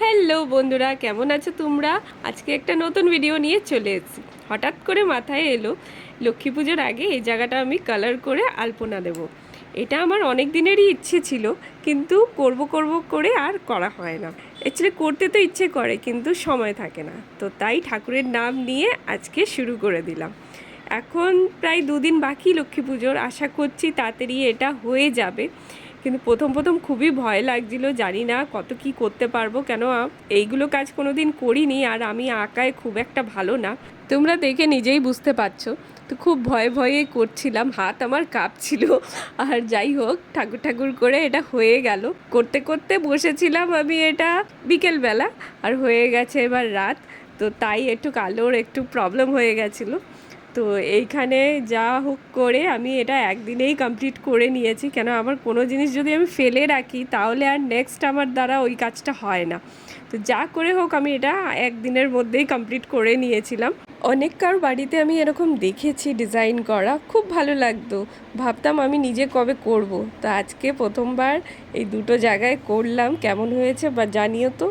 Hello বন্ধুরা, কেমন আছো তোমরা? আজকে একটা নতুন ভিডিও নিয়ে চলে এসেছি। হঠাৎ করে মাথায় এলো লক্ষ্মী পুজোর আগে এই জায়গাটা আমি কালার করে আলপনা দেব। এটা আমার অনেক দিনেরই ইচ্ছে ছিল, কিন্তু করব করব করে আর করা হয় না। অ্যাকচুয়ালি করতে তো ইচ্ছে করে, কিন্তু সময় থাকে না। তো তাই ঠাকুরের নাম নিয়ে আজকে শুরু করে দিলাম। এখন প্রায় 2 দিন বাকি লক্ষ্মী পুজোর, আশা করছি তাড়াতাড়ি এটা হয়ে যাবে। কিন্তু প্রথম প্রথম খুবই ভয় লাগছিল, জানি না কত কি করতে পারবো, কেন এইগুলো কাজ কোনো দিন করিনি, আর আমি আঁকায় খুব একটা ভালো না, তোমরা দেখে নিজেই বুঝতে পারছো। তো খুব ভয়ে ভয়ে করছিলাম, হাত আমার কাঁপছিল। আর যাই হোক, ঠাকুর ঠাকুর করে এটা হয়ে গেল। করতে করতে বসেছিলাম আমি এটা বিকেলবেলা, আর হয়ে গেছে এবার রাত। তো তাই একটু আলোর একটু প্রবলেম হয়ে গেছিলো। তো এইখানে যা হোক করে আমি এটা একদিনেই কমপ্লিট করে নিয়েছি, কেন আমার কোনো জিনিস যদি আমি ফেলে রাখি তাহলে আর নেক্সট আমার দ্বারা ওই কাজটা হয় না। তো যা করে হোক আমি এটা একদিনের মধ্যেই কমপ্লিট করে নিয়েছিলাম। অনেক কার বাড়িতে আমি এরকম দেখেছি ডিজাইন করা, খুব ভালো লাগতো। ভাবতাম আমি নিজে কবে করব। তো আজকে প্রথমবার এই দুটো জায়গায় করলাম, কেমন হয়েছে বা জানিও তো।